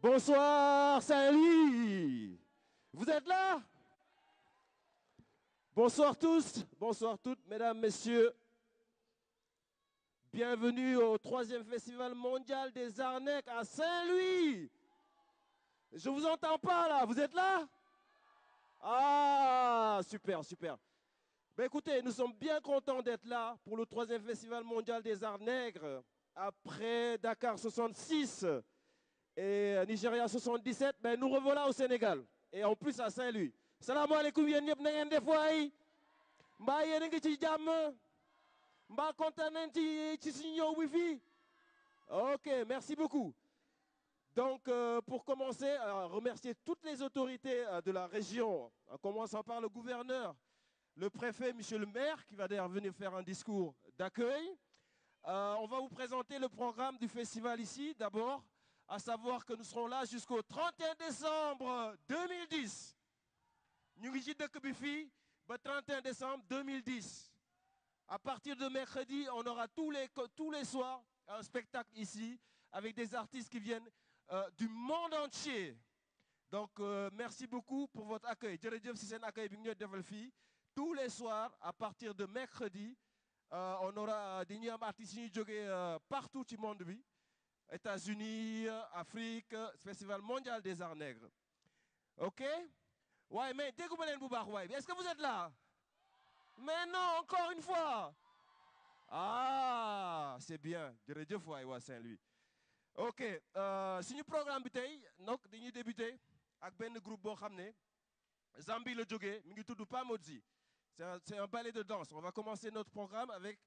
Bonsoir Saint-Louis. Vous êtes là? Bonsoir tous, bonsoir toutes, mesdames, messieurs. Bienvenue au 3e Festival mondial des arts nègres à Saint-Louis. Je vous entends pas là, vous êtes là? Ah, super, super. Ben écoutez, nous sommes bien contents d'être là pour le 3e Festival mondial des arts nègres. Après Dakar 66 et Nigeria 77, ben nous revoilà au Sénégal. Et en plus à Saint-Louis. Salam alaikum, yéen ñëpp na ngeen def waay. Mbaa yéen a ngi ci jàmm. Mbaa kontaan nañ ci suñu ñëw bi fii. Ok, merci beaucoup. Donc, pour commencer, remercier toutes les autorités de la région, en commençant par le gouverneur, le préfet, monsieur le maire, qui va d'ailleurs venir faire un discours d'accueil. On va vous présenter le programme du festival ici, d'abord, à savoir que nous serons là jusqu'au 31 décembre 2010. Nous sommes ici, le 31 décembre 2010. À partir de mercredi, on aura tous les soirs un spectacle ici, avec des artistes qui viennent du monde entier. Donc, merci beaucoup pour votre accueil. Tous les soirs, à partir de mercredi, on aura des artistes partout du monde. États-Unis, Afrique, Festival mondial des arts nègres. Ok? Ouais, mais est-ce que vous êtes là? Mais non, encore une fois. Ah, c'est bien. Saint-Louis. Ok, si nous programme donc dañuy débuter avec un groupe boo xam ne Zambie la jógee mi ngi tudd Pamodzi. C'est un ballet de danse. On va commencer notre programme avec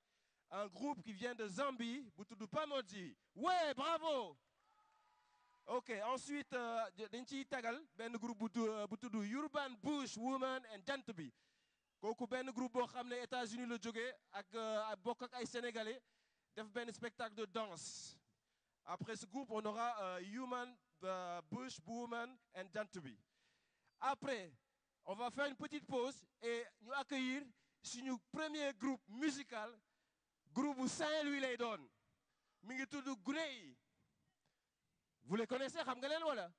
un groupe qui vient de Zambie, bu tudd Pamodzi. Ouais, bravo. Ok, ensuite dañ ciy tagal benn groupe bu tudd Urban Bush Woman and Jantubi. Kooku benn groupe boo xam ne États-Unis la jógee ak bokk ak ay Sénégalais def benn spectacle de danse. Après ce groupe, on aura Human Bush, Woman and Jantubi. Après, on va faire une petite pause et nous accueillir sur notre premier groupe musical, groupe Saint-Louis Laydon. Mingitoudou Grey. Vous les connaissez, Ramgalen Wala?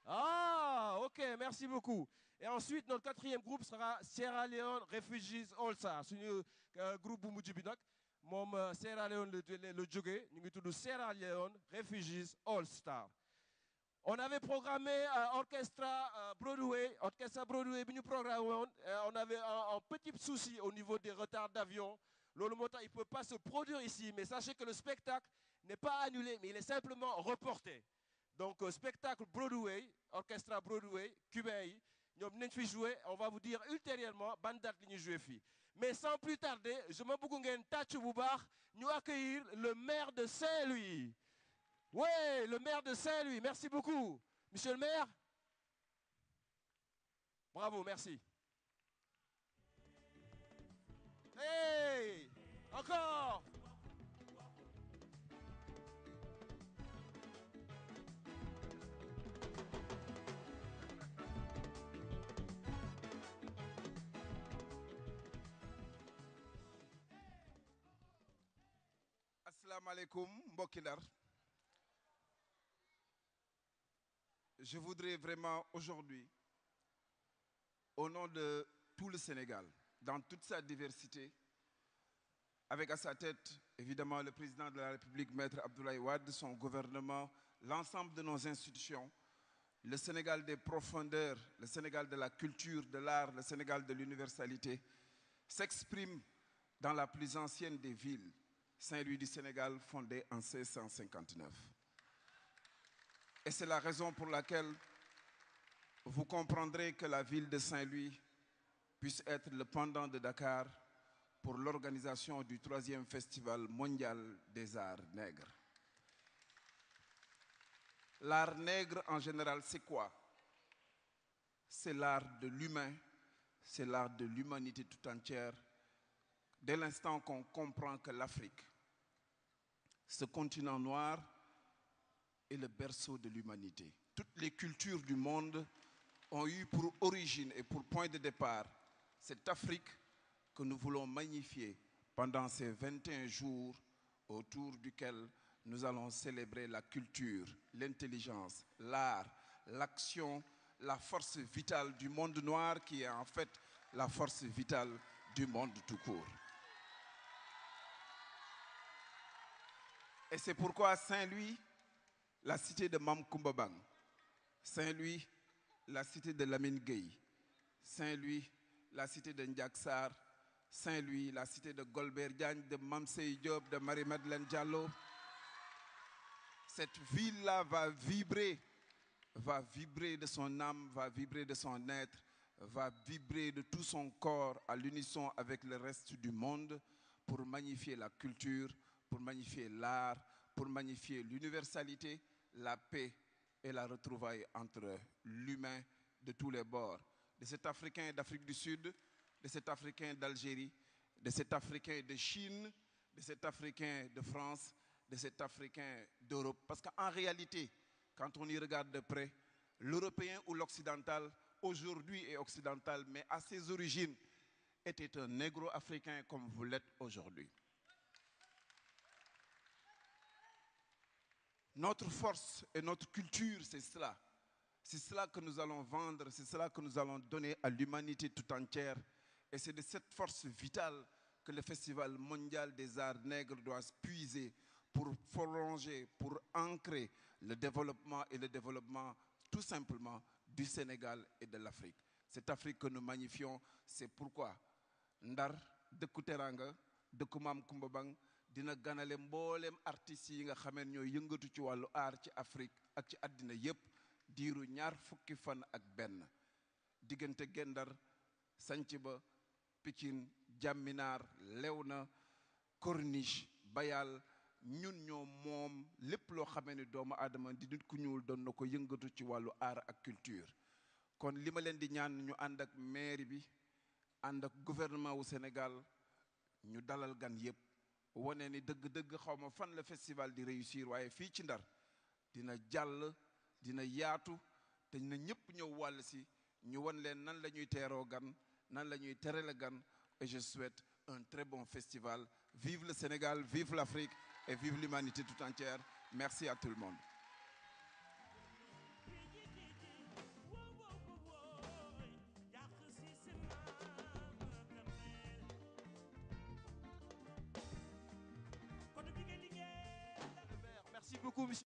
Ah, ok, merci beaucoup. Et ensuite, notre 4e groupe sera Sierra Leone Refugees All Stars. C'est un groupe Boumudjibinok. Mom Sierra Leone le jóge ñu ngi tudd Sierra Leone Refugees All Star. On avait programmé Orchestra Broadway bi ñu programmé woon. On avait un petit souci au niveau des retards d'avion. Lolo Mota, il ne peut pas se produire ici, mais sachez que le spectacle n'est pas annulé, mais il est simplement reporté. Donc spectacle Broadway, Orchestra Broadway, cubain, nous venons de jouer, on va vous dire ultérieurement ban date li ñu jouer fii. Mais sans plus tarder, je me bëgg ngeen tàcc bu baax ñu accueillir le maire de Saint-Louis. Oui, le maire de Saint-Louis. Merci beaucoup. Monsieur le maire. Bravo, merci. Hey, encore. Assalamu alaikum, mbokki Ndar. Je voudrais vraiment aujourd'hui, au nom de tout le Sénégal, dans toute sa diversité, avec à sa tête évidemment le président de la République, Maître Abdoulaye Wade, son gouvernement, l'ensemble de nos institutions, le Sénégal des profondeurs, le Sénégal de la culture, de l'art, le Sénégal de l'universalité, s'exprime dans la plus ancienne des villes, Saint-Louis du Sénégal, fondée en 1659. Et c'est la raison pour laquelle vous comprendrez que la ville de Saint-Louis puisse être le pendant de Dakar pour l'organisation du 3e Festival mondial des arts nègres. L'art nègre en général, c'est quoi? C'est l'art de l'humain, c'est l'art de l'humanité tout entière. Dès l'instant qu'on comprend que l'Afrique, ce continent noir, est le berceau de l'humanité. Toutes les cultures du monde ont eu pour origine et pour point de départ cette Afrique que nous voulons magnifier pendant ces 21 jours autour duquel nous allons célébrer la culture, l'intelligence, l'art, l'action, la force vitale du monde noir qui est en fait la force vitale du monde tout court. Et c'est pourquoi Saint-Louis, la cité de Mam Koumba Bang, Saint-Louis, la cité de Lamine Gueye, Saint-Louis, la cité de Ndiak Sarr, Saint-Louis, la cité de Golbert Diagne, de Mamsey Diop, de Marie-Madeleine Diallo. Cette ville-là va vibrer de son âme, va vibrer de son être, va vibrer de tout son corps à l'unisson avec le reste du monde pour magnifier la culture, pour magnifier l'art, pour magnifier l'universalité, la paix et la retrouvaille entre l'humain de tous les bords. De cet Africain d'Afrique du Sud, de cet Africain d'Algérie, de cet Africain de Chine, de cet Africain de France, de cet Africain d'Europe. Parce qu'en réalité, quand on y regarde de près, l'Européen ou l'Occidental, aujourd'hui est occidental, mais à ses origines, était un négro-africain comme vous l'êtes aujourd'hui. Notre force et notre culture, c'est cela. C'est cela que nous allons vendre, c'est cela que nous allons donner à l'humanité tout entière. Et c'est de cette force vitale que le Festival mondial des arts nègres doit se puiser pour prolonger, pour ancrer le développement et le développement tout simplement du Sénégal et de l'Afrique. Cette Afrique que nous magnifions, c'est pourquoi Ndar, dëkku teranga, dëkku Maam Koumba Bang dina ganale mboolem artistes yi nga xamee ñooy yëngatu ci wàllu art ci Afrique ak ci àddina yépp diiru ñaar fukki fan ak benn diggante Gendar Santhiaba Pikine Jàmminaar Léona Corniche Bayal ñun ñoo moom lépp loo xamee ni doomu aadama di nit ku ñuul doon na ko yëngatu ci wàllu art ak culture kon li ma leen di ñaan ñu ànd ak mairie bi ànd ak gouvernement wu Sénégal ñu dalal gan yépp wane ni dëgg-dëgg xaw ma fan la festival di réussir waaye fii ci Ndar dina jàll dina yaatu te na ñëpp ñëw wàll si ñu wan leen nan la ñuy teeroo gan nan la ñuy terale gan et je souhaite un très bon festival. Vive le Sénégal, vive l'Afrique et vive l'humanité tout entière. Merci à tout le monde. Merci beaucoup, monsieur.